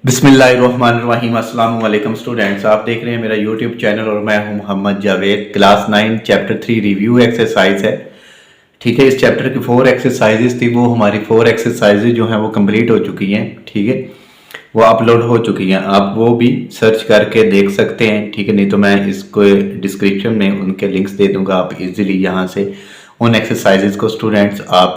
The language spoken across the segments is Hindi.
बिस्मिल्लाहिर्रहमानिर्रहीम। अस्सलाम वालेकुम स्टूडेंट्स, आप देख रहे हैं मेरा यूट्यूब चैनल और मैं हूं Mohammad Javed. Class 9 chapter 3 review exercise है। ठीक है, इस चैप्टर की 4 एक्सरसाइजेज थी, वो हमारी 4 एक्सरसाइजेज जो हैं वो कंप्लीट हो चुकी हैं। ठीक है, वो अपलोड हो चुकी हैं, आप वो भी सर्च करके देख सकते हैं। ठीक है, नहीं तो मैं इसको डिस्क्रिप्शन में उनके लिंक्स दे दूंगा, आप इजीली यहाँ से उन एक्सरसाइजेज को स्टूडेंट्स आप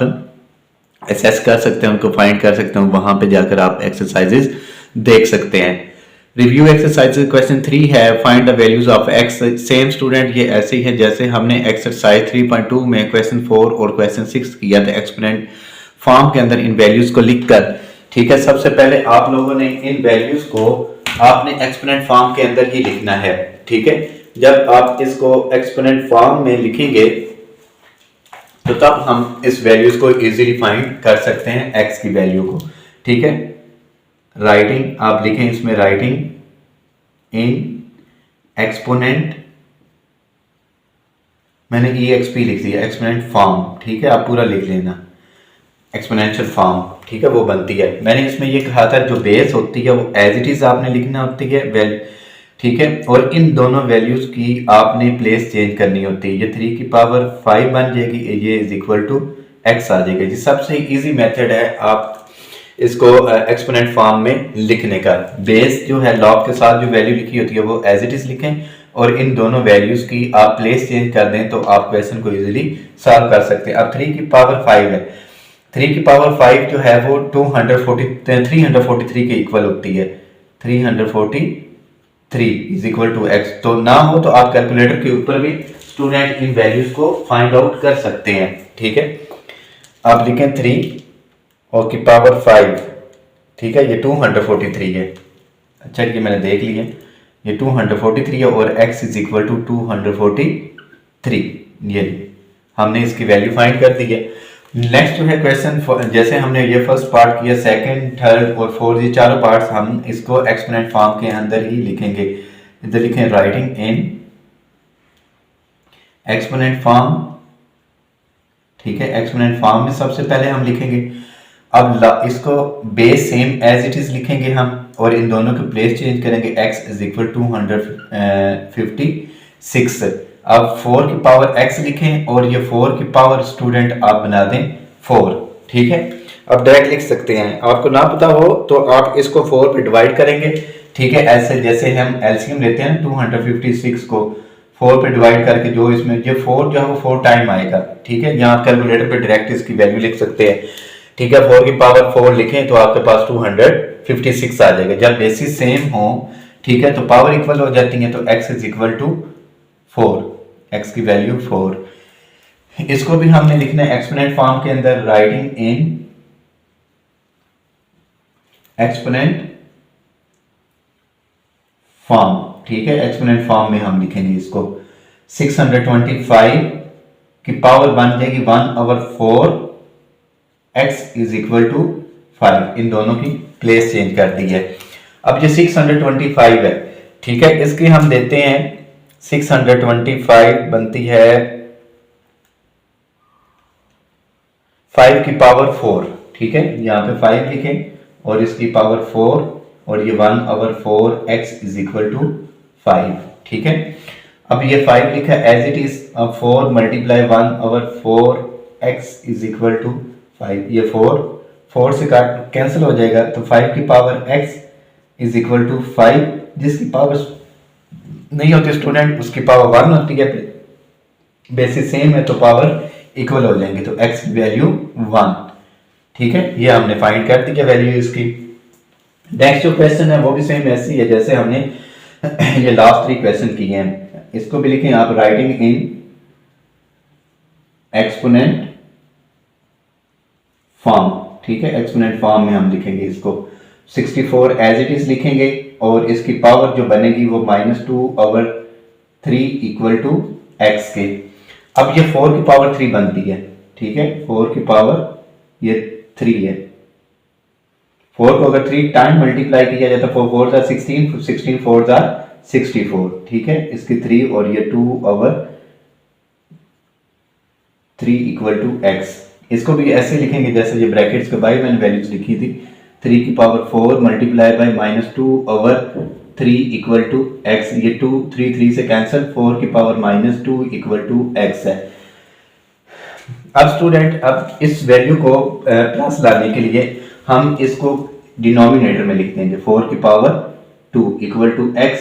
एसेस कर सकते हैं, उनको फाइंड कर सकते हैं, वहां पे जाकर आप एक्सरसाइजेज देख सकते हैं। रिव्यू एक्सरसाइज क्वेश्चन 3 है, find the values of x. Same student ये ऐसे ही है जैसे हमने एक्सरसाइज 3.2 में क्वेश्चन 4 और क्वेश्चन 6 किया था, एक्सपोनेंट फॉर्म के अंदर इन वैल्यूज को लिखकर। ठीक है, सबसे पहले आप लोगों ने इन वैल्यूज को आपने एक्सपोनेंट फॉर्म के अंदर ही लिखना है। ठीक है, जब आप इसको एक्सपोनेंट फॉर्म में लिखेंगे तो तब हम इस वैल्यूज को इजीली फाइंड कर सकते हैं, एक्स की वैल्यू को। ठीक है, राइटिंग आप लिखें इसमें, राइटिंग इन एक्सपोनेंट, मैंने EXP लिख दिया, एक्सपोनेंट फॉर्म। ठीक है, आप पूरा लिख लेना, एक्सपोनेंशियल फॉर्म। ठीक है, वो बनती है। मैंने इसमें ये कहा था जो बेस होती है वो एज इट इज आपने लिखना होती है ठीक है, और इन दोनों वैल्यूज की आपने प्लेस चेंज करनी होती है। ये 3 की पावर 5 बन जाएगी, ये इज इक्वल टू एक्स आ जाएगा। ये सबसे इजी मेथड है आप इसको एक्सपोनेंट फॉर्म में लिखने का। बेस जो है लॉग के साथ जो वैल्यू लिखी होती है वो एज इट इज लिखें, और इन दोनों वैल्यूज की आप प्लेस चेंज कर दें तो आप क्वेश्चन को इजीली सॉल्व कर सकते हैं। अब 3 की पावर 5 है, 3 की पावर 5 जो है वो 343 के इक्वल होती है। 343 इज इक्वल टू एक्स। तो ना हो तो आप कैलकुलेटर के ऊपर भी स्टूडेंट इन वैल्यूज को फाइंड आउट कर सकते हैं। ठीक है, आप लिखें 3 और की पावर 5। ठीक है, ये 243 है। अच्छा, ये मैंने देख लिया, ये 243 है और x इज इक्वल टू 243। ये हमने इसकी वैल्यू फाइंड कर दी है। नेक्स्ट जो है क्वेश्चन, जैसे हमने ये फर्स्ट पार्ट किया, सेकंड, थर्ड और फोर्थ, ये चारों पार्ट्स हम इसको एक्सपोनेंट फॉर्म के अंदर ही लिखेंगे। इधर लिखें राइटिंग इन एक्सपोनेंट फॉर्म। ठीक है, एक्सपोनेंट फॉर्म में सबसे पहले हम लिखेंगे। अब इसको base same as it is लिखेंगे हम, और इन दोनों के प्लेस चेंज करेंगे। x is equal 256। अब 4 की पावर x लिखें और ये 4 की पावर स्टूडेंट आप बना दें 4। ठीक है, अब डायरेक्ट लिख सकते हैं। आपको ना पता हो तो आप इसको 4 पे डिवाइड करेंगे। ठीक है, ऐसे जैसे हम एलसीएम लेते हैं 256 को 4 पे डिवाइड करके, जो इसमें ये 4 जो है वो 4 टाइम आएगा। ठीक है, यहाँ आप कैलकुलेटर पे डायरेक्ट इसकी वैल्यू लिख सकते हैं। ठीक है, 4 की पावर 4 लिखें तो आपके पास 256 आ जाएगा। जब बेसिस सेम हो, ठीक है, तो पावर इक्वल हो जाती है, तो x is equal to 4, x की वैल्यू 4। इसको भी हमने लिखना है एक्सपोनेंट फॉर्म के अंदर, राइटिंग इन एक्सपोनेंट फॉर्म। ठीक है, एक्सपोनेंट फॉर्म में हम लिखेंगे इसको। 625 की पावर बन जाएगी 1/4, x इज इक्वल टू 5। इन दोनों की प्लेस चेंज कर दी है। अब ये 625 है। ठीक है, इसकी हम देते हैं 625 बनती है 5 की पावर 4। ठीक है, यहाँ पे 5 लिखें और इसकी पावर 4, और ये 1/4 x इज इक्वल टू 5। ठीक है, अब ये 5 लिखा एज इट इज। अब 4 multiply 1/4 x is equal to 5। ये 4 से कैंसिल हो जाएगा, तो 5 की power x is equal to 5। जिसकी पावर नहीं होती स्टूडेंट उसकी पावर 1 होती है। बेसिस सेम है तो पावर इक्वल हो जाएंगे, तो x की वैल्यू 1। ठीक है, ये हमने फाइंड कर दी है वैल्यू इसकी। नेक्स्ट जो क्वेश्चन है वो भी सेम ऐसी है जैसे हमने ये लास्ट 3 क्वेश्चन किए हैं। इसको भी लिखें आप, राइटिंग इन एक्सपोनेंट फॉर्म। ठीक है, एक्सपोनेंट फॉर्म में हम लिखेंगे इसको। 64 एज इट इज लिखेंगे और इसकी पावर जो बनेगी वो -2/3 इक्वल टू x के। अब ये 4 की पावर 3 बनती है। ठीक है, 4 की पावर ये 3 है। 4 को अगर 3 टाइम मल्टीप्लाई किया जाए तो 4 4 जा 16, 16 4 जा 64। ठीक है, इसकी 3 और ये 2/3 इक्वल टू x। इसको भी ऐसे लिखेंगे जैसे ये ब्रैकेट्स के बाहर मैंने वैल्यूज लिखी थी। 3 की power 4 multiply by -2/3 equal to x। ये 2 3 3 से कैंसिल, 4 की पावर -2 इक्वल टू x है। अब स्टूडेंट, अब इस वैल्यू को प्लस लाने के लिए हम इसको डिनोमिनेटर में लिख देंगे, 4 की पावर 2 इक्वल टू x।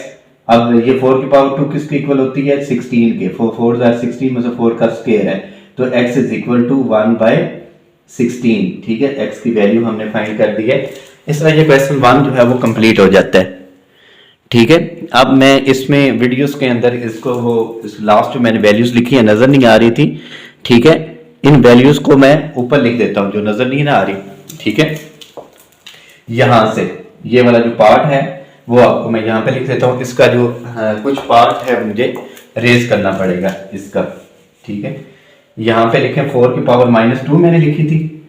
अब ये 4 की पावर 2 किसके इक्वल होती है? 16 के। 4 4 16 में से 4 का स्क्वायर है, तो x इज इक्वल टू 1/16। ठीक है, x की वैल्यू हमने फाइंड कर दी है। इस तरह ये क्वेश्चन 1 जो है वो कंप्लीट हो जाता है। ठीक है, अब मैं इसमें वीडियोस के अंदर इसको वो इस लास्ट जो मैंने वैल्यूज लिखी है नजर नहीं आ रही थी। ठीक है, इन वैल्यूज को मैं ऊपर लिख देता हूं जो नजर नहीं ना आ रही। ठीक है, यहां से ये वाला जो पार्ट है वो आपको मैं यहां पे लिख देता हूं। इसका जो कुछ पार्ट है मुझे रेज करना पड़ेगा इसका। ठीक है, यहां पे लिखें 4 की पावर -2 मैंने लिखी थी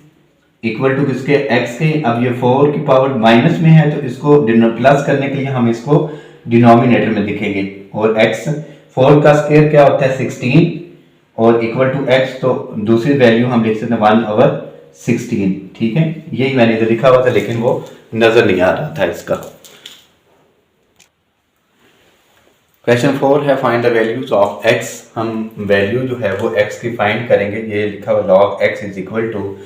इक्वल टू किसके? x के। अब ये 4 की पावर माइनस में है तो इसको प्लस करने के लिए हम इसको डिनोमिनेटर में लिखेंगे, और x 4 का स्क्वायर क्या होता है? 16 और इक्वल टू x, तो दूसरी वैल्यू हम लिख सकते हैं 1/16। ठीक है, यही मैंने इधर लिखा हुआ था लेकिन वो नजर नहीं आ रहा था इसका। क्वेश्चन 4 है find the values of x। हम वैल्यू जो है वो x की फाइंड करेंगे। ये लिखा हुआ log x is equal to,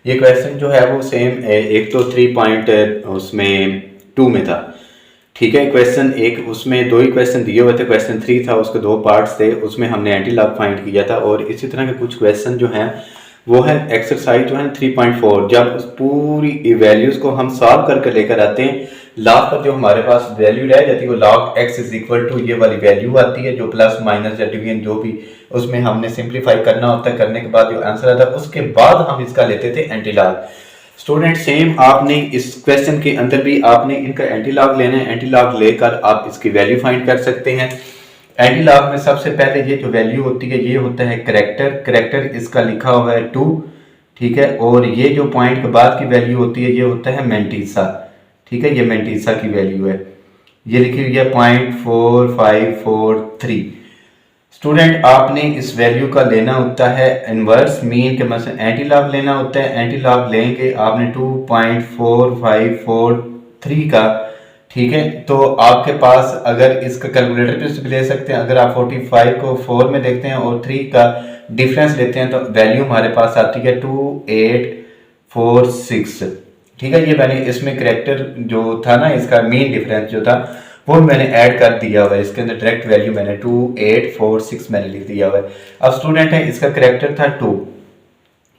ये क्वेश्चन जो है वो सेम एक तो 3 पॉइंट उसमें 2 में था। ठीक है, क्वेश्चन एक उसमें 2 ही क्वेश्चन दिए हुए थे। क्वेश्चन 3 था, उसके 2 पार्ट्स थे, उसमें हमने एंटी लॉग फाइंड किया था। और इसी तरह के कुछ क्वेश्चन जो हैं वो है एक्सरसाइज जो है 3.4। जब उस पूरी वैल्यूज को हम सॉल्व करके लेकर आते हैं, लास्ट पर जो हमारे पास वैल्यू रह जाती है वो log x is equal to ये वाली वैल्यू आती है, जो प्लस माइनस या डिवीजन जो भी उसमें हमने सिंप्लीफाई करना होता है। करने के बाद जो आंसर आता है उसके बाद हम इसका लेते थे एंटी लॉग। स्टूडेंट, सेम आपने इस क्वेश्चन के अंदर भी आपने इनका एंटी लॉग लेना है। एंटी लॉग लेकर आप इसकी वैल्यू फाइंड कर सकते हैं। एंटी लॉग में सबसे पहले ये जो वैल्यू होती है ये होता है करेक्टर इसका लिखा हुआ है 2। ठीक है, और ये जो पॉइंट के बाद की वैल्यू होती है ये होता है मैंटीसा। ठीक है, ये मैंटीसा की वैल्यू है, ये लिखी हुई है 0.4543। स्टूडेंट, आपने इस वैल्यू का लेना होता है इनवर्स मीन के मतलब एंटी लॉग लेना होता है। एंटी लॉग लेंगे आपने 2.4543 का। ठीक है, तो आपके पास अगर इसका कैलकुलेटर पे ले सकते हैं। अगर आप 45 को 4 में देखते हैं और 3 का डिफरेंस लेते हैं तो वैल्यू हमारे पास आती है 2846। ठीक है, ये मैंने इसमें करेक्टर जो था ना, इसका मीन डिफरेंस जो था वो मैंने ऐड कर दिया हुआ है। इसके अंदर डायरेक्ट वैल्यू मैंने 2846 मैंने लिख दिया हुआ है। अब स्टूडेंट है, इसका करेक्टर था 2,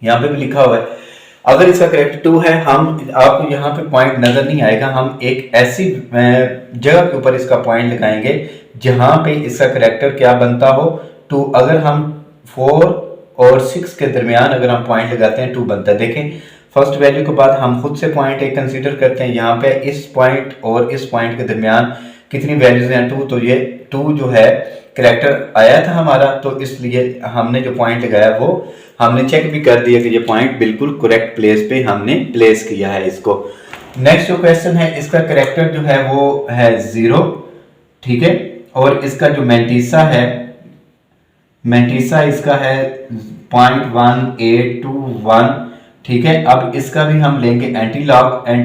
यहाँ पे भी लिखा हुआ है। अगर इसका करेक्टर 2 है, हम आपको यहाँ पे पॉइंट नजर नहीं आएगा, हम एक ऐसी जगह के ऊपर इसका पॉइंट लगाएंगे जहां पे इसका करेक्टर क्या बनता हो 2। अगर हम 4 और 6 के दरमियान अगर हम पॉइंट लगाते हैं 2 बनता है। देखें, फर्स्ट वैल्यू के बाद हम खुद से पॉइंट एक कंसीडर करते हैं। यहाँ पे इस पॉइंट और इस पॉइंट के दरमियान कितनी वैल्यूज हैं? 2। तो ये 2 जो है करेक्टर आया था हमारा, तो इसलिए हमने जो पॉइंट लगाया वो हमने चेक भी कर दिया कि ये पॉइंट बिल्कुल करेक्ट प्लेस पे हमने प्लेस किया है इसको। नेक्स्ट जो क्वेश्चन है, इसका करेक्टर जो है वो है 0। ठीक है, और इसका जो मैंटीसा है, मैंटीसा इसका है 0.1821। ठीक है, अब इसका भी हम लेंगे एंटी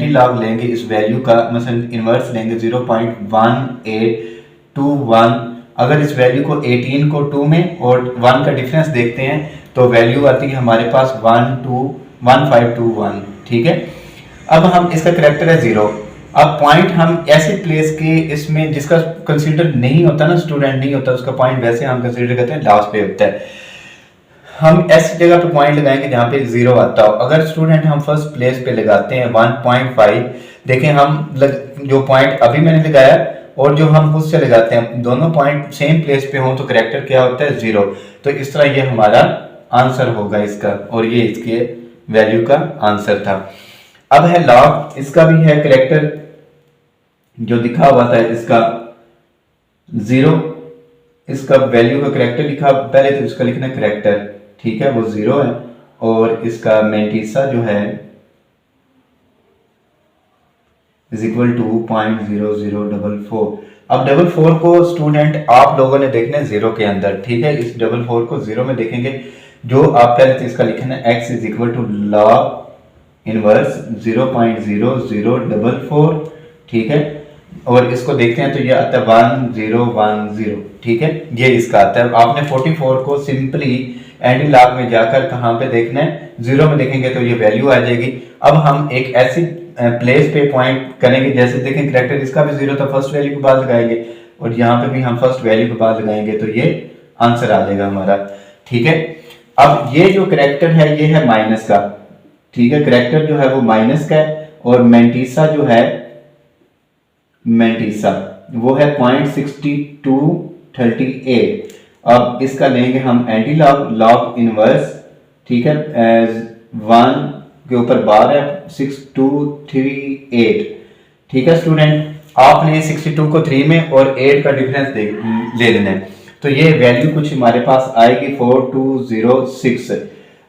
लॉग लेंगे इस वैल्यू का, मतलब इनवर्स लेंगे 0.1821। अगर इस वैल्यू को 18 को 2 में और 1 का डिफरेंस देखते हैं तो वैल्यू आती है हमारे पास 1521। ठीक है, अब हम इसका करेक्टर है 0। अब पॉइंट हम ऐसे प्लेस के इसमें जिसका कंसीडर नहीं होता ना, स्टूडेंट नहीं होता उसका पॉइंट, वैसे हम कंसीडर करते हैं लास्ट पे होता है। हम ऐसी जगह पे पॉइंट लगाएंगे जहां पे 0 आता हो। अगर स्टूडेंट हम फर्स्ट प्लेस पे लगाते हैं 1.5, देखें हम जो पॉइंट अभी मैंने लगाया और जो हम खुद से लगाते हैं दोनों पॉइंट सेम प्लेस पे हों तो करेक्टर क्या होता है? 0। तो इस तरह ये हमारा आंसर होगा इसका, और ये इसके वैल्यू का आंसर था। अब है लॉग, इसका भी है करेक्टर जो दिखा हुआ था इसका 0। इसका वैल्यू का करेक्टर लिखा, पहले तो इसका लिखना करेक्टर, ठीक है, वो 0 है। और इसका मैंटीसा जो है इज इक्वल टू 0.0044। अब 44 को स्टूडेंट आप लोगों ने देखना है 0 के अंदर। ठीक है, इस 44 को 0 में देखेंगे। जो आप पहले तो इसका लिखना है x is equal to log inverse 0.0044, ठीक है। और इसको देखते हैं तो ये आता है 1010, ठीक है, ये इसका आता है। आपने 44 को सिंपली एंटी लॉग में जाकर कहाँ पे देखना है, 0 में देखेंगे तो ये वैल्यू आ जाएगी। अब हम एक ऐसी प्लेस पे पॉइंट करेंगे, जैसे देखें करेक्टर इसका भी 0 था, फर्स्ट वैल्यू के बाद लगाएंगे, और यहाँ पे भी हम फर्स्ट वैल्यू के बाद लगाएंगे तो ये आंसर आ जाएगा हमारा, ठीक है। अब ये जो करेक्टर है ये है माइनस का, ठीक है, करेक्टर जो है वो माइनस का है, और मेंटीसा जो है, मेंटीसा वो है 0.6238। अब इसका लेंगे हम एंटी लॉग, लॉग इनवर्स, ठीक है, 1 के ऊपर बार है 6238, ठीक है स्टूडेंट। आपने 62 को 3 में और 8 का डिफरेंस ले लेना है, तो ये वैल्यू कुछ हमारे पास आएगी 4206।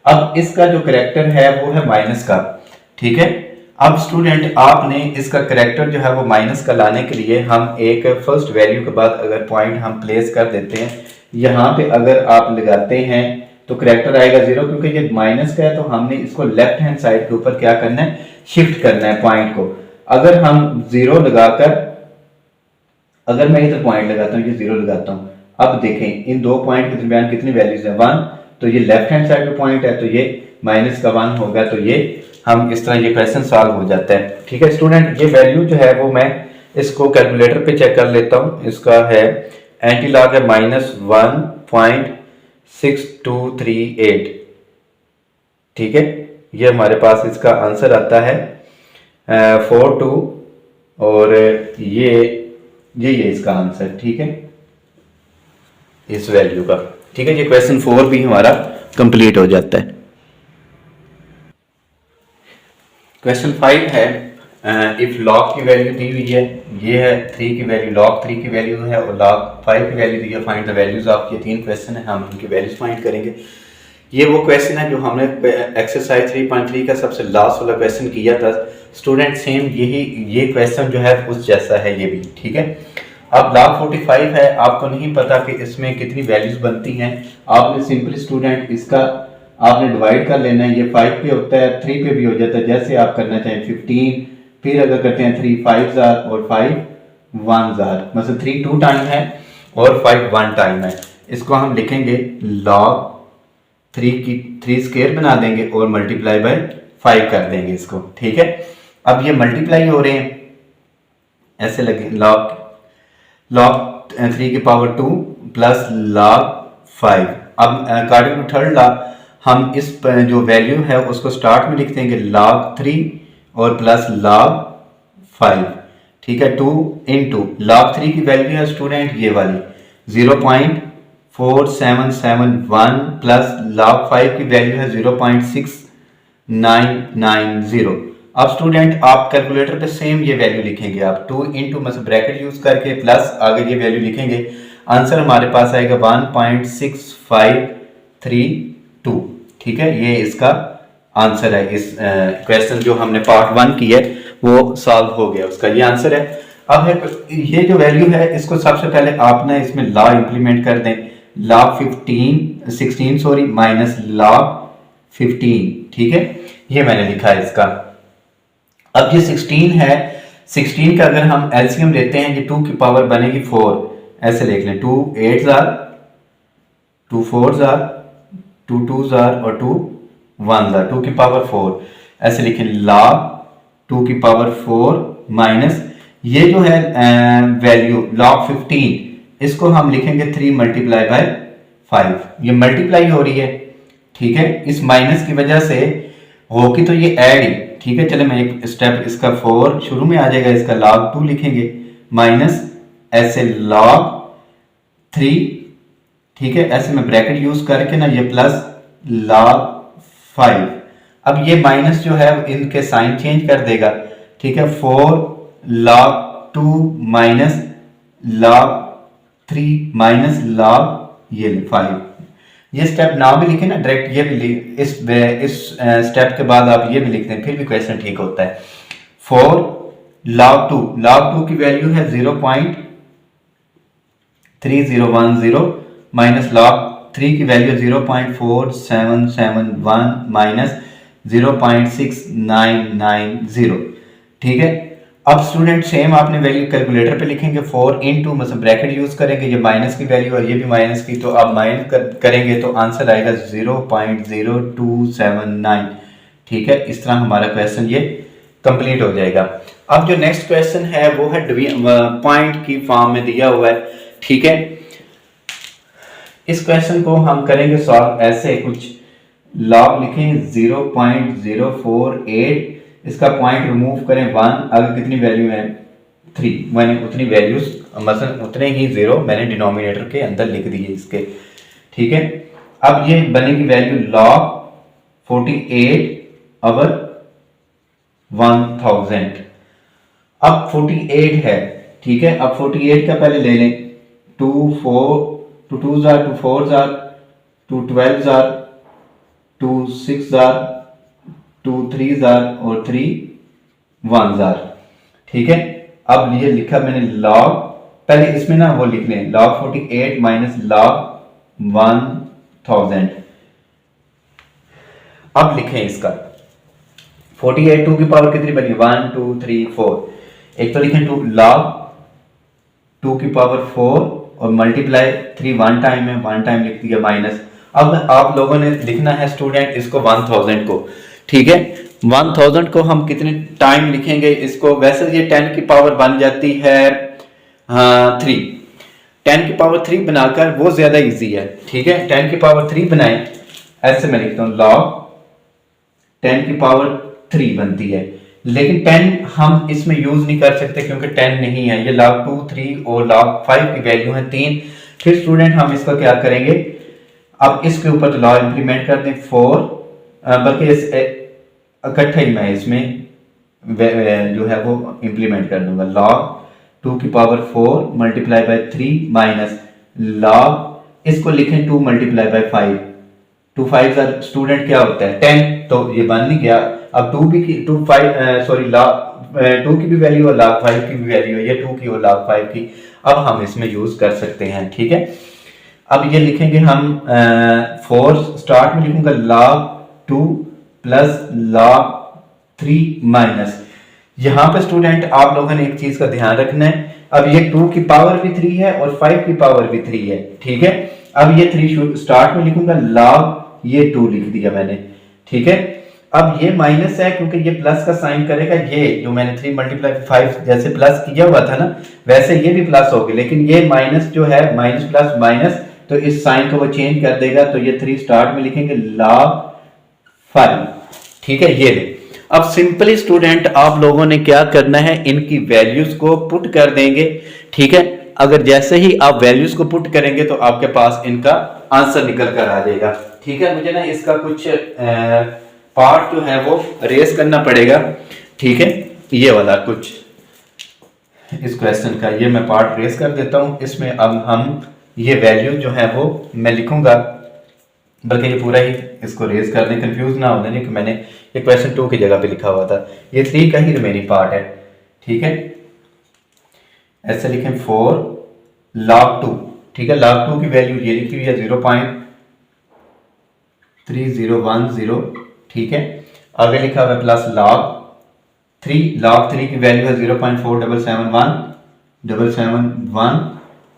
अब इसका जो करेक्टर है वो है माइनस का, ठीक है। अब स्टूडेंट आपने इसका करेक्टर जो है वो माइनस का लाने के लिए हम एक फर्स्ट वैल्यू के बाद अगर पॉइंट हम प्लेस कर देते हैं, यहाँ पे अगर आप लगाते हैं तो करेक्टर आएगा 0, क्योंकि ये माइनस का है, तो हमने इसको लेफ्ट हैंड साइड के ऊपर क्या करना है, शिफ्ट करना है पॉइंट को। अगर हम 0 लगाकर, अगर मैं इधर पॉइंट लगाता हूँ, ये 0 लगाता हूँ, अब देखें इन दो पॉइंट के दरमियान कितनी वैल्यूज है, 1, तो ये लेफ्ट हैंड साइड पे पॉइंट है, तो ये माइनस का 1 होगा, तो ये हम इस तरह ये क्वेश्चन सॉल्व हो जाता है, ठीक है स्टूडेंट। ये वैल्यू जो है वो मैं इसको कैलकुलेटर पे चेक कर लेता हूँ। इसका है एंटी लॉग है -1.6238, ठीक है। ये हमारे पास इसका आंसर आता है 42, और ये इसका आंसर, ठीक है, इस वैल्यू का, ठीक है। ये क्वेश्चन 4 भी हमारा कंप्लीट हो जाता है। क्वेश्चन 5 है, इफ लॉग की वैल्यू दी हुई है, ये है 3 की वैल्यू, लॉग 3 की वैल्यू है, और लॉग 5 की वैल्यू दी है, फाइंड द वैल्यूज ऑफ, ये 3 क्वेश्चन है, हम उनकी वैल्यूज फाइंड करेंगे। ये वो क्वेश्चन है जो हमने एक्सरसाइज 3.3 का सबसे लास्ट वाला क्वेश्चन किया था स्टूडेंट, सेम ये क्वेश्चन जो है उस जैसा है ये भी, ठीक है। अब लॉग 45 है, आपको नहीं पता कि इसमें कितनी वैल्यूज बनती हैं, आपने सिंपली स्टूडेंट इसका आपने डिवाइड कर लेना है। ये 5 पे होता है, 3 पे भी हो जाता है, जैसे आप करना चाहें 15, फिर अगर करते हैं 3 5 और 5 1 मतलब 3 2 टाइम है और 5 1 टाइम है। इसको हम लिखेंगे लॉग 3 की 3 स्क्वायर बना देंगे और मल्टीप्लाई बाय 5 कर देंगे इसको, ठीक है। अब ये मल्टीप्लाई हो रहे हैं, ऐसे लगे लॉग 3 की पावर 2 प्लस लॉग 5। अब अकॉर्डिंग टू थर्ड लॉ हम इस जो वैल्यू है उसको स्टार्ट में लिख देंगे log 3 और प्लस log 5, ठीक है। 2 इंटू log 3 की वैल्यू है स्टूडेंट ये वाली 0.4771 प्लस log 5 की वैल्यू है 0.6990। अब स्टूडेंट आप कैलकुलेटर पे सेम ये वैल्यू लिखेंगे, आप 2 इंटू मतलब ब्रैकेट यूज करके प्लस आगे ये वैल्यू लिखेंगे, आंसर हमारे पास आएगा 1.6532, ठीक है। ये इसका आंसर है। इस क्वेश्चन जो हमने पार्ट 1 की है वो सॉल्व हो गया, उसका ये आंसर है। अब है ये जो वैल्यू है इसको सबसे पहले आपने इसमें लॉ इंप्लीमेंट कर दें, log 16 माइनस log 15, ठीक है, ये मैंने लिखा है इसका। अब ये 16 है, 16 का अगर हम एलसीएम लेते हैं ये 2 की पावर बनेगी 4, ऐसे लिख लें 2 8 2 4 2 2 और 2 1 2 की पावर 4, ऐसे लिखें log 2 की पावर 4 माइनस ये जो है वैल्यू log 15, इसको हम लिखेंगे 3 मल्टीप्लाई बाय 5, ये मल्टीप्लाई हो रही है, ठीक है। इस माइनस की वजह से होगी तो ये ऐड ही, ठीक है। चले मैं एक स्टेप इसका 4 शुरू में आ जाएगा, इसका log 2 लिखेंगे माइनस ऐसे log 3, ठीक है, ऐसे में ब्रैकेट यूज करके ना ये प्लस log 5। अब ये माइनस जो है इनके साइन चेंज कर देगा, ठीक है। 4 log 2 minus log 3 minus log ये 5। ये स्टेप ना भी लिखे ना डायरेक्ट, ये भी इस स्टेप के बाद आप ये भी लिख दें फिर भी क्वेश्चन ठीक होता है। 4 log 2 की वैल्यू है 0.3010 माइनस log 3 की वैल्यू 0.4771 माइनस 0.6990। ठीक है, अब स्टूडेंट सेम आपने वैल्यू कैलकुलेटर पे लिखेंगे 4 इंटू मतलब ब्रैकेट यूज करेंगे, ये माइनस की वैल्यू और ये भी माइनस की, तो आप माइनस करेंगे तो आंसर आएगा 0.0279। ठीक है, इस तरह हमारा क्वेश्चन ये कंप्लीट हो जाएगा। अब जो नेक्स्ट क्वेश्चन है वो है पॉइंट की फॉर्म में दिया हुआ है। ठीक है, इस क्वेश्चन को हम करेंगे सॉल्व ऐसे, कुछ लॉग लिखें 0.048, इसका पॉइंट रिमूव करें 1, अगर कितनी वैल्यू है 3, मैंने उतनी वैल्यूज मतलब उतने ही जीरो मैंने डिनोमिनेटर के अंदर लिख दिए इसके। ठीक है, अब ये बनेगी वैल्यू log 48/1000। अब 48 है, ठीक है, अब 48 का पहले ले लें 2 2 jar 2 4 jar 2 12 jar 2 6 jar 2 3 jar और 3 1 जार। ठीक है, अब ये लिखा मैंने log, पहले इसमें ना वो लिख लें log 48 माइनस log 1000। अब लिखें इसका 48 2 की पावर कितनी बनी 1 2 3 4, एक तो लिखें 2 log 2 की पावर 4 और मल्टीप्लाई 3 वन टाइम है, वन टाइम लिख दिया माइनस। अब आप लोगों ने लिखना है स्टूडेंट इसको 1000 को। ठीक है, 1000 को हम कितने टाइम लिखेंगे इसको, वैसे ये 10 की पावर बन जाती है 3, 10 की पावर 3 बनाकर वो ज्यादा इजी है। ठीक है, 10 की पावर 3 बनाएं, ऐसे मैं लिखता हूँ log 10 की पावर 3 बनती है, लेकिन 10 हम इसमें यूज नहीं कर सकते क्योंकि 10 नहीं है, ये log 2 3 और log 5 की वैल्यू है 3। फिर स्टूडेंट हम इसका क्या करेंगे, अब इसके ऊपर तो लॉ इंप्लीमेंट कर दें 4, बल्कि इकट्ठा ही मैं इसमें जो है वो इंप्लीमेंट कर दूंगा log 2 की power 4 multiply by 3 minus log, इसको लिखें 2 मल्टीप्लाई बाय 5, 2 5 स्टूडेंट क्या होता है 10, तो ये बन नहीं गया। अब 2 की भी वैल्यू और log 5 की भी वैल्यू है, ये 2 की और log 5 की, अब हम इसमें यूज कर सकते हैं। ठीक है, अब ये लिखेंगे हम 4 स्टार्ट में लिखूंगा log 2 प्लस log 3 माइनस, यहां पे स्टूडेंट आप लोगों ने एक चीज का ध्यान रखना है, अब ये 2 की पावर भी 3 है और 5 की पावर भी 3 है। ठीक है, अब ये 3 स्टार्ट में लिखूंगा log ये 2 लिख दिया मैंने। ठीक है, अब ये माइनस है क्योंकि ये प्लस का साइन करेगा, ये जो मैंने 3 मल्टीप्लाई 5 जैसे प्लस किया हुआ था ना वैसे ये भी प्लस होगी, लेकिन ये माइनस जो है माइनस प्लस माइनस, तो इस साइन को वो चेंज कर देगा, तो ये 3 स्टार्ट में लिखेंगे log 5। ठीक है, ये अब सिंपली स्टूडेंट आप लोगों ने क्या करना है, इनकी वैल्यूज को पुट कर देंगे। ठीक है, अगर जैसे ही आप वैल्यूज को पुट करेंगे तो आपके पास इनका आंसर निकल कर आ जाएगा। ठीक है, मुझे ना इसका कुछ पार्ट जो है वो रेस करना पड़ेगा। ठीक है, ये वाला कुछ इस क्वेश्चन का ये मैं पार्ट रेस कर देता हूं, इसमें अब हम ये वैल्यू जो है वो मैं लिखूंगा, बल्कि ये पूरा ही इसको रेज कर दें, कंफ्यूज ना होने कि मैंने ये क्वेश्चन 2 की जगह पे लिखा हुआ था, ये 3 का ही रिमेनिंग पार्ट है। ठीक है, ऐसे लिखें 4 log 2। ठीक है, log 2 की वैल्यू ये लिखी हुई है 0.3010। ठीक है, आगे लिखा हुआ है प्लस log 3 की वैल्यू है 0.4771,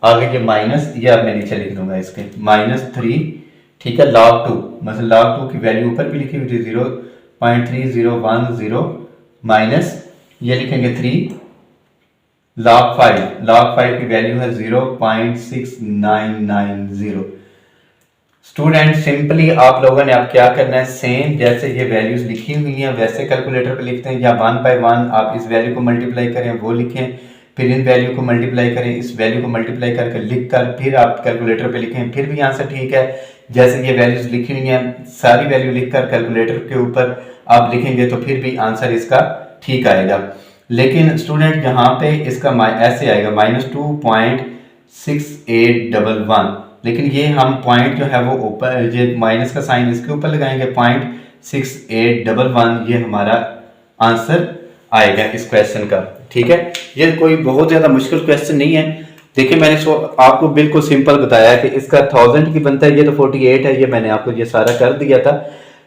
आगे के माइनस, ये अब मैं नीचे लिख दूंगा इसके -3। ठीक है, log 2 मतलब log 2 की वैल्यू ऊपर भी लिखी हुई थी 0.3010 माइनस ये लिखेंगे 3 log 5 की वैल्यू है 0.6990। स्टूडेंट सिंपली आप लोगों ने अब क्या करना है, सेम जैसे ये वैल्यूज लिखी हुई हैं वैसे कैलकुलेटर पे लिखते हैं, या 1 बाय 1 आप इस वैल्यू को मल्टीप्लाई करें वो लिखें, फिर इन वैल्यू को मल्टीप्लाई करें, इस वैल्यू को मल्टीप्लाई करके लिख कर फिर आप कैलकुलेटर पे लिखें, फिर भी आंसर ठीक है। जैसे ये वैल्यूज लिखी हुई हैं सारी वैल्यू लिखकर कैलकुलेटर के ऊपर आप लिखेंगे तो फिर भी आंसर इसका ठीक आएगा। लेकिन स्टूडेंट यहाँ पे इसका ऐसे आएगा -2.6811, लेकिन ये हम पॉइंट जो है वो ऊपर, ये माइनस का साइन इसके ऊपर लगाएंगे 0.6811, ये हमारा आंसर आएगा इस क्वेश्चन का। ठीक है, ये कोई बहुत ज्यादा मुश्किल क्वेश्चन नहीं है। देखिए मैंने आपको बिल्कुल सिंपल बताया कि इसका 1000 की बनता है, ये तो 48 है, ये मैंने आपको ये सारा कर दिया था।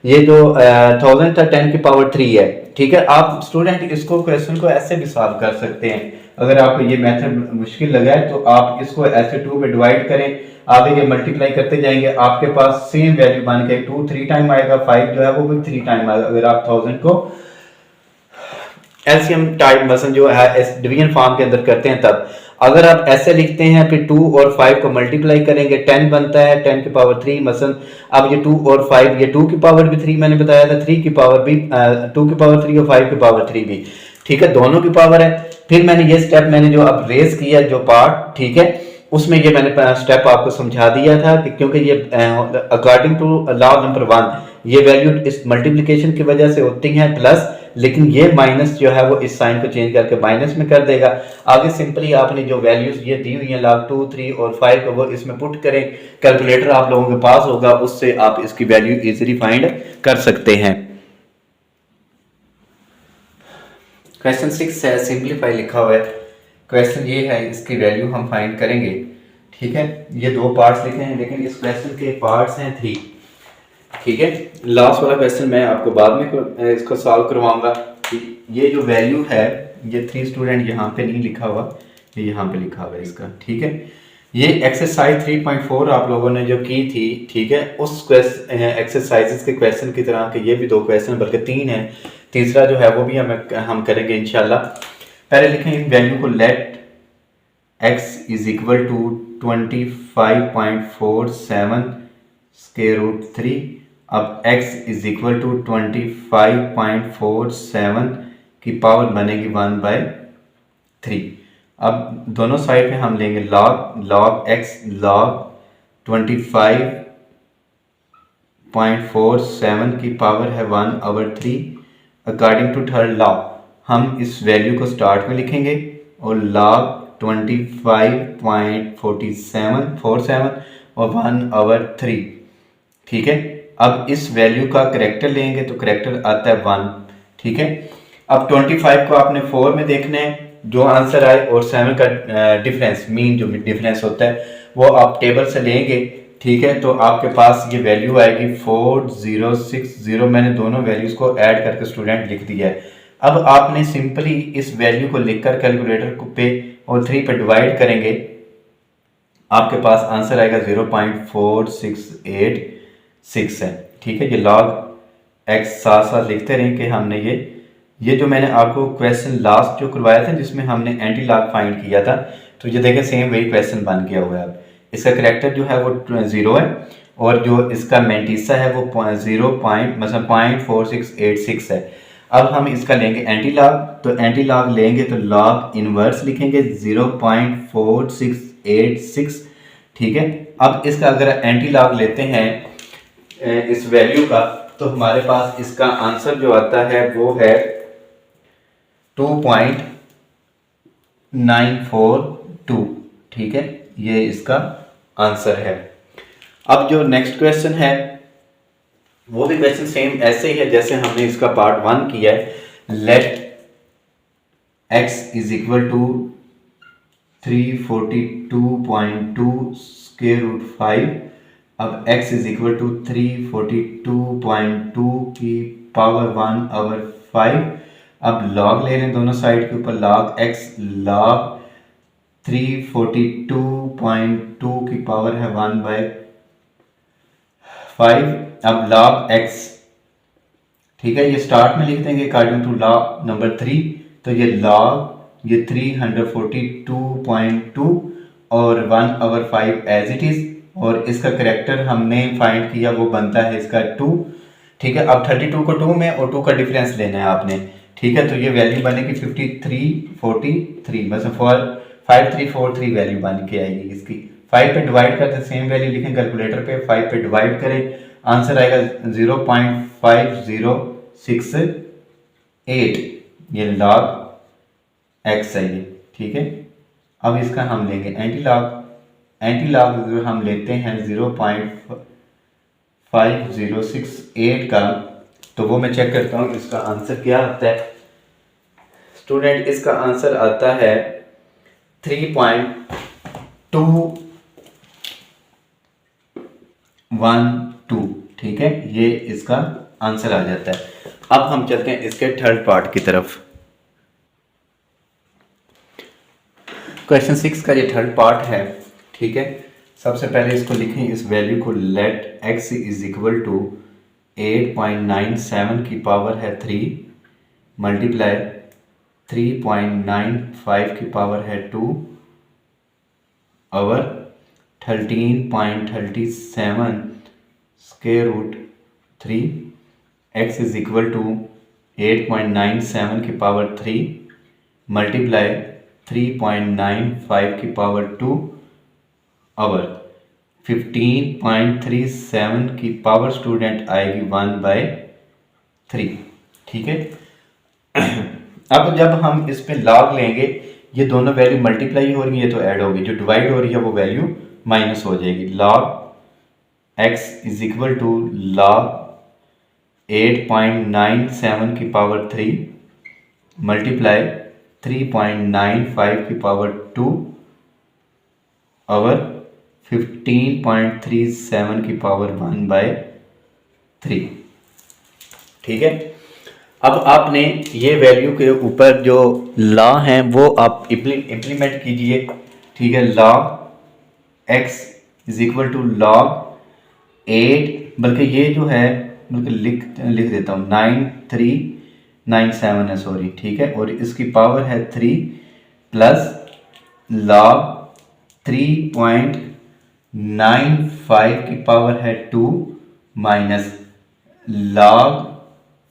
ये जो 1000 था 10 की पावर 3 है। ठीक है, आप स्टूडेंट इसको क्वेश्चन को ऐसे भी सॉल्व कर सकते हैं। अगर आपको ये मेथड मुश्किल लगा है तो आप इसको ऐसे 2 पे डिवाइड करें, आगे ये मल्टीप्लाई करते जाएंगे, आपके पास सेम वैल्यू बन के 2 3 टाइम आएगा, 5 जो है वो भी 3 टाइम आएगा। अगर आप 1000 को एलसीएम टाइप मसलन जो है डिवीजन फॉर्म के अंदर करते हैं, तब अगर आप ऐसे लिखते हैं फिर 2 और 5 को मल्टीप्लाई करेंगे 10 बनता है 10 की पावर 3 मसलन। अब ये 2 और 5, ये 2 की पावर भी 3 मैंने बताया था, 3 की पावर भी 2 की पावर 3 और 5 की पावर 3 भी। ठीक है, दोनों की पावर है। फिर मैंने ये स्टेप मैंने जो अब रेस किया जो पार्ट, ठीक है, उसमें ये मैंने स्टेप आपको समझा दिया था कि क्योंकि ये अकॉर्डिंग टू लॉ नंबर 1 ये वैल्यू इस मल्टीप्लिकेशन की वजह से होती है प्लस, लेकिन ये माइनस जो है वो इस साइन को चेंज करके माइनस में कर देगा। आगे सिंपली आपने जो वैल्यूज ये दी हुई हैं लॉग 2 3 और 5 को वो इसमें पुट करें, कैलकुलेटर आप लोगों के पास होगा, उससे आप इसकी वैल्यू इजीली फाइंड कर सकते हैं। क्वेश्चन 6 है, सिंपलीफाई लिखा हुआ है। क्वेश्चन ये है, इसकी वैल्यू हम फाइंड करेंगे। ठीक है, ये 2 पार्ट्स लिखे हैं लेकिन इस क्वेश्चन के पार्ट्स हैं 3। ठीक है, लास्ट वाला क्वेश्चन मैं आपको बाद में इसको सॉल्व करवाऊंगा। ये जो वैल्यू है ये 3 स्टूडेंट यहाँ पे नहीं लिखा हुआ, ये यहाँ पे लिखा हुआ है इसका। ठीक है, ये एक्सरसाइज 3.4 आप लोगों ने जो की थी, ठीक है, उस एक्सरसाइजेस के क्वेश्चन की तरह के ये भी 2 क्वेश्चन बल्कि 3 है, तीसरा जो है वो भी हम करेंगे इंशाल्लाह। पहले लिखें वैल्यू को, let x is equal to 25.47 square root 3। अब x इज इक्वल टू 25.47 की पावर बनेगी 1/3। अब दोनों साइड पे हम लेंगे log x log 25.47 की पावर है 1/3 अकॉर्डिंग टू थर्ड लॉ। हम इस वैल्यू को स्टार्ट में लिखेंगे और log 25.47 और 1/3। ठीक है, अब इस वैल्यू का करेक्टर लेंगे तो करेक्टर आता है 1। ठीक है, अब 25 को आपने 4 में देखना है, जो आंसर आए, और 7 का डिफरेंस, मीन जो डिफरेंस होता है वो आप टेबल से लेंगे। ठीक है, तो आपके पास ये वैल्यू आएगी 4060। मैंने दोनों वैल्यूज को ऐड करके स्टूडेंट लिख दिया है। अब आपने सिंपली इस वैल्यू को लिखकर कैलकुलेटर पे और 3 पे डिवाइड करेंगे, आपके पास आंसर आएगा 0.4686 है। ठीक है, ये log x साथ साथ लिखते रहें कि हमने ये जो मैंने आपको क्वेश्चन लास्ट जो करवाया था जिसमें हमने एंटी लॉग फाइंड किया था, तो ये देखें सेम वही क्वेश्चन बन गया हुआ है। अब इसका करेक्टर जो है वो 0 है और जो इसका मेंटिसा है वो 0.4686 है। अब हम इसका लेंगे एंटी लॉग, तो एंटी लॉग लेंगे तो लॉग इनवर्स लिखेंगे 0.4686। ठीक है, अब इसका अगर एंटी लॉग लेते हैं इस वैल्यू का, तो हमारे पास इसका आंसर जो आता है वो है 2.942। ठीक है, ये इसका आंसर है। अब जो नेक्स्ट क्वेश्चन है वो भी क्वेश्चन सेम ऐसे ही है जैसे हमने इसका पार्ट 1 किया है। Let x is equal to 342.2 square root 5। अब x इज इक्वल टू 342.2 की पावर 1/5। अब log ले लें दोनों साइड के ऊपर, log x log 342.2 की पावर है 1/5। अब log x, ठीक है, ये स्टार्ट में लिख देंगे अकॉर्डिंग टू लॉ नंबर 3। तो ये log ये 342.2 और 1/5 एज इट इज, और इसका करेक्टर हमने फाइंड किया वो बनता है इसका 2। ठीक है, अब 32 को 2 में और 2 का डिफरेंस लेना है आपने। ठीक है, तो ये वैल्यू बनेगी 5343, बस 5343 वैल्यू बन के आएगी इसकी। 5 पे डिवाइड करते सेम वैल्यू लिखें कैलकुलेटर पे, 5 पे डिवाइड करें, आंसर आएगा 0.5068। ये log x है ये। ठीक है, अब इसका हम लेंगे एंटी लॉग हम लेते हैं 0.5068 का, तो वो मैं चेक करता हूँ इसका आंसर क्या आता है। स्टूडेंट इसका आंसर आता है 3.212। ठीक है, ये इसका आंसर आ जाता है। अब हम चलते हैं इसके थर्ड पार्ट की तरफ। क्वेश्चन 6 का ये थर्ड पार्ट है, ठीक है। सबसे पहले इसको लिखें, इस वैल्यू को let x is equal to 8.97 की पावर है 3 मल्टीप्लाई 3.95 की पावर है 2 और 13.37 square root 3। x is equal to 8.97 की पावर 3 मल्टीप्लाई 3.95 की पावर 2 और 15.37 की पावर स्टूडेंट आएगी 1/3, ठीक है। अब जब हम इस पे लॉग लेंगे, ये दोनों वैल्यू मल्टीप्लाई हो रही है तो ऐड होगी, जो डिवाइड हो रही है वो वैल्यू माइनस हो जाएगी। Log x is equal to log 8.97 की पावर 3 मल्टीप्लाई 3.95 की पावर 2 और 15.37 की पावर 1/3, ठीक है। अब आपने ये वैल्यू के ऊपर जो लॉ हैं वो आप इम्प्लीमेंट कीजिए, ठीक है। Log x is equal to log 8, बल्कि ये जो है बल्कि लिख देता हूँ 9397 है, सॉरी, ठीक है। और इसकी पावर है 3 प्लस लॉग 3.95 की पावर है 2 माइनस लॉग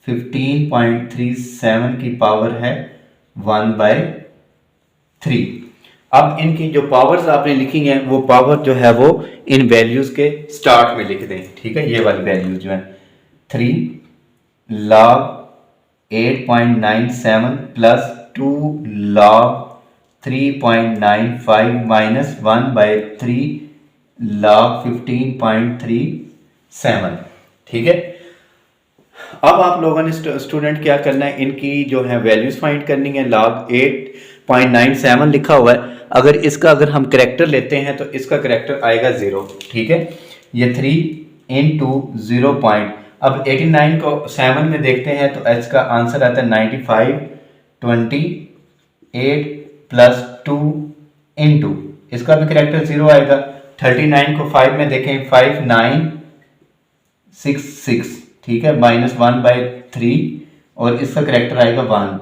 15.37 की पावर है 1/3। अब इनकी जो पावर्स आपने लिखी हैं वो पावर जो है वो इन वैल्यूज के स्टार्ट में लिख दें, ठीक है। ये वाली वैल्यूज जो है 3 log 8.97 plus 2 log 3.95 minus 1/3 log 15.37, ठीक है। अब आप लोगों ने स्टूडेंट क्या करना है, इनकी जो है वैल्यूज फाइंड करनी है। log 8.97 लिखा हुआ है, अगर हम करेक्टर लेते हैं तो इसका करेक्टर आएगा 0, ठीक है। ये 3 इंटू 0 पॉइंट, अब 89 को 7 में देखते हैं तो h का आंसर आता है 95, 28 प्लस 2 इंटू इसका भी करेक्टर 0 आएगा। 39 को 5 में देखें 5966, ठीक है, माइनस 1/3 और इसका करेक्टर आएगा 1,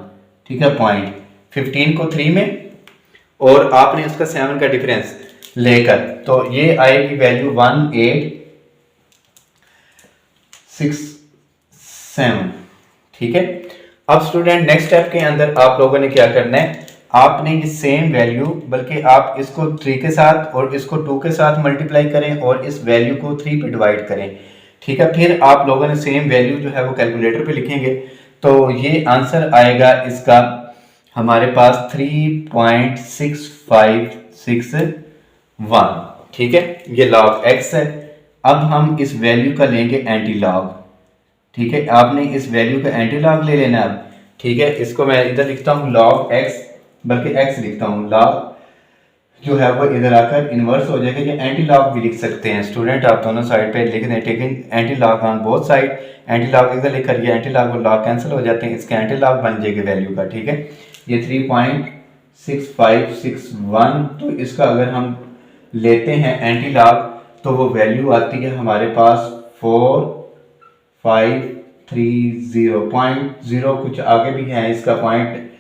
ठीक है, पॉइंट। 15 को 3 में और आपने इसका 7 का डिफरेंस लेकर तो ये आएगी वैल्यू 1867, ठीक है। अब स्टूडेंट नेक्स्ट स्टेप के अंदर आप लोगों ने क्या करना है, आपने ये सेम वैल्यू बल्कि आप इसको 3 के साथ और इसको 2 के साथ मल्टीप्लाई करें और इस वैल्यू को 3 पे डिवाइड करें, ठीक है। फिर आप लोगों ने सेम वैल्यू जो है वो कैलकुलेटर पे लिखेंगे तो ये आंसर आएगा इसका हमारे पास 3.6561, ठीक है। ये लॉग x है। अब हम इस वैल्यू का लेंगे एंटी लॉग, ठीक है। आपने इस वैल्यू का एंटी लॉग ले लेना अब, ठीक है। इसको मैं इधर लिखता हूँ लॉग x, बल्कि x लिखता हूँ, लॉग जो है वो इधर आकर इन्वर्स हो जाएगा। ये एंटी लॉग भी लिख सकते हैं स्टूडेंट, आप दोनों साइड पे लिख दें, taking anti log on both side. Anti log इधर लिखकर ये एंटी लॉग और लॉग कैंसिल हो जाते हैं, इसके एंटी लॉग बन जाएगी वैल्यू का, ठीक है। ये 3.6561, तो इसका अगर हम लेते हैं एंटी लॉग तो वो वैल्यू आती है हमारे पास 4530.0, कुछ आगे भी है इसका पॉइंट,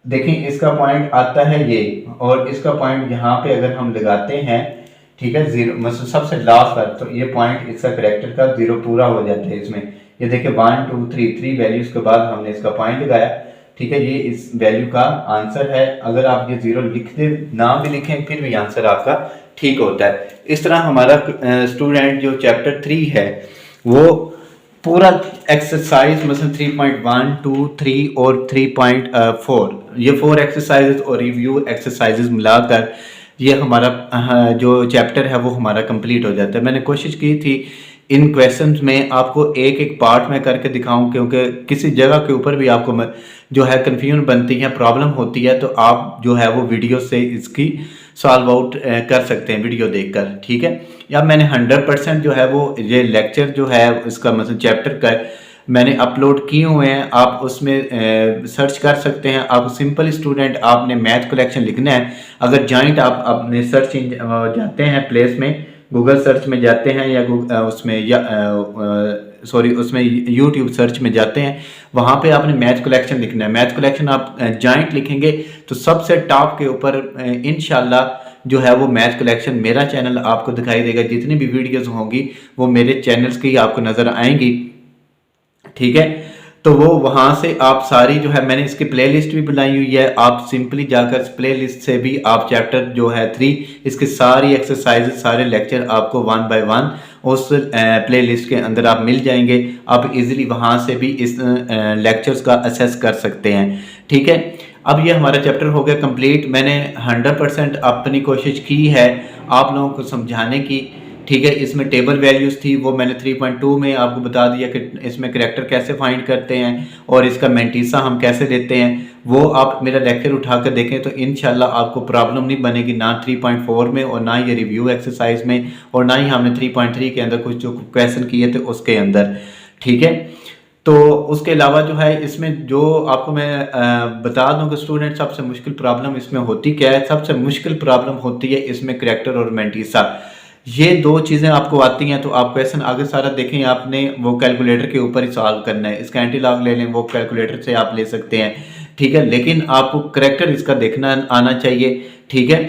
देखिए इसका पॉइंट आता है ये और इसका पॉइंट यहाँ पे अगर हम लगाते हैं, ठीक है, 0 मतलब सबसे लास्ट पर, तो ये पॉइंट इसका करेक्टर का 0 पूरा हो जाता है इसमें। ये देखिए 1 2 3 वैल्यूज के बाद हमने इसका पॉइंट लगाया, ठीक है। ये इस वैल्यू का आंसर है। अगर आप ये 0 लिख दे ना भी लिखें फिर भी आंसर आपका ठीक होता है। इस तरह हमारा स्टूडेंट जो चैप्टर 3 है वो पूरा एक्सरसाइज मतलब 3.1 2 3 और 3.4 ये 4 एक्सरसाइजेज और रिव्यू एक्सरसाइजेज मिलाकर ये हमारा जो चैप्टर है वो हमारा कंप्लीट हो जाता है। मैंने कोशिश की थी इन क्वेश्चंस में आपको एक एक पार्ट में करके दिखाऊं, क्योंकि किसी जगह के ऊपर भी आपको जो है कन्फ्यूजन बनती है, प्रॉब्लम होती है, तो आप जो है वो वीडियो से इसकी सॉल्व आउट कर सकते हैं वीडियो देखकर, ठीक है। या मैंने 100% जो है वो ये लेक्चर जो है इसका मतलब चैप्टर का मैंने अपलोड किए हुए हैं, आप उसमें सर्च कर सकते हैं। आप सिंपल स्टूडेंट आपने मैथ कलेक्शन लिखना है। अगर जॉइंट आप अपने सर्च जाते हैं प्लेस में, गूगल सर्च में जाते हैं या उसमें या सॉरी उसमें यूट्यूब सर्च में जाते हैं, वहाँ पे आपने मैथ कलेक्शन लिखना है। मैथ कलेक्शन आप जॉइंट लिखेंगे तो सबसे टॉप के ऊपर इंशाल्लाह जो है वो मैथ कलेक्शन मेरा चैनल आपको दिखाई देगा। जितनी भी वीडियोस होंगी वो मेरे चैनल्स की आपको नज़र आएंगी, ठीक है। तो वो वहां से आप सारी जो है, मैंने इसकी प्लेलिस्ट भी बनाई हुई है, आप सिंपली जाकर प्लेलिस्ट से भी आप चैप्टर जो है 3 इसके सारी एक्सरसाइजेस सारे लेक्चर आपको 1 बाय 1 उस प्लेलिस्ट के अंदर आप मिल जाएंगे। आप इजीली वहां से भी इस लेक्चर्स का असेस कर सकते हैं, ठीक है। अब ये हमारा चैप्टर हो गया कंप्लीट। मैंने 100% अपनी कोशिश की है आप लोगों को समझाने की, ठीक है। इसमें टेबल वैल्यूज़ थी वो मैंने 3.2 में आपको बता दिया कि इसमें करैक्टर कैसे फाइंड करते हैं और इसका मेंटीसा हम कैसे लेते हैं। वो आप मेरा लेक्चर उठा कर देखें तो इंशाल्लाह आपको प्रॉब्लम नहीं बनेगी, ना 3.4 में और ना ये रिव्यू एक्सरसाइज में और ना ही हमने 3.3 के अंदर कुछ जो क्वेश्चन किए थे उसके अंदर, ठीक है। तो उसके अलावा जो है इसमें जो आपको मैं बता दूं कि स्टूडेंट सबसे मुश्किल प्रॉब्लम इसमें होती क्या है। सबसे मुश्किल प्रॉब्लम होती है इसमें करैक्टर और मेंटीसा, ये दो चीज़ें आपको आती हैं तो आप क्वेश्चन आगे सारा देखें, आपने वो कैलकुलेटर के ऊपर ही सॉल्व करना है। इसका एंटी लॉग ले लें, वो कैलकुलेटर से आप ले सकते हैं, ठीक है। लेकिन आपको करैक्टर इसका देखना आना चाहिए, ठीक है।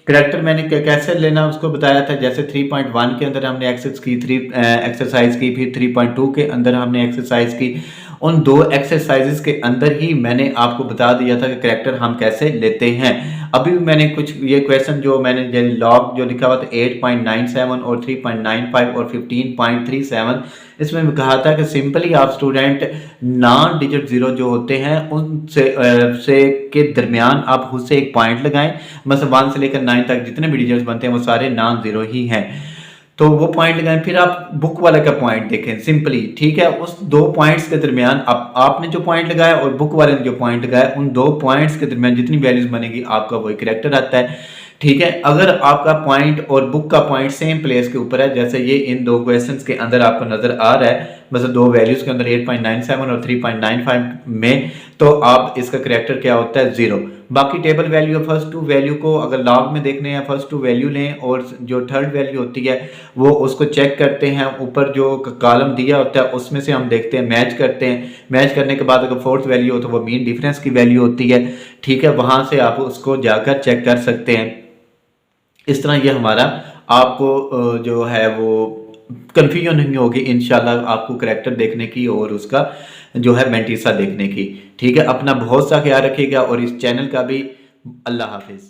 करैक्टर मैंने कैसे लेना उसको बताया था। जैसे 3.1 के अंदर हमने एक्सरसाइज की, फिर 3.2 के अंदर हमने एक्सरसाइज की। उन दो एक्सरसाइजेस के अंदर ही मैंने आपको बता दिया था कि करैक्टर हम कैसे लेते हैं। अभी भी मैंने कुछ ये क्वेश्चन जो मैंने लॉग जो लिखा हुआ था 8.97 और 3.95 और 15.37, इसमें भी कहा था कि सिंपली आप स्टूडेंट नॉन डिजिट जीरो जो होते हैं उनसे से के दरमियान आप खुद से एक पॉइंट लगाएं। मतलब 1 से लेकर 9 तक जितने भी डिजिट्स बनते हैं वो सारे नॉन जीरो ही हैं, तो वो पॉइंट लगाएं। फिर आप बुक वाले का पॉइंट देखें सिंपली, ठीक है। उस दो पॉइंट्स के दरमियान आपने जो पॉइंट लगाया और बुक वाले ने जो पॉइंट लगाया, उन दो पॉइंट्स के दरमियान जितनी वैल्यूज बनेगी आपका वही करैक्टर आता है, ठीक है। अगर आपका पॉइंट और बुक का पॉइंट सेम प्लेस के ऊपर है, जैसे ये इन दो क्वेश्चंस के अंदर आपको नजर आ रहा है, मतलब दो वैल्यूज के अंदर 8.97 और 3.95 में, तो आप इसका करैक्टर क्या होता है 0। बाकी table value first two value को अगर लॉग में देखने हैं फर्स्ट टू वैल्यू लें और जो थर्ड वैल्यू होती है वो उसको चेक करते हैं। ऊपर जो कॉलम दिया होता है उसमें से हम देखते हैं, मैच करते हैं। मैच करने के बाद अगर फोर्थ वैल्यू हो तो वो मीन डिफरेंस की वैल्यू होती है, ठीक है। वहां से आप उसको जाकर चेक कर सकते हैं। इस तरह ये हमारा आपको जो है वो कन्फ्यूजन नहीं होगी इंशाल्लाह आपको करैक्टर देखने की और उसका जो है मेंटीसा देखने की, ठीक है। अपना बहुत सा ख्याल रखिएगा और इस चैनल का भी। अल्लाह हाफिज।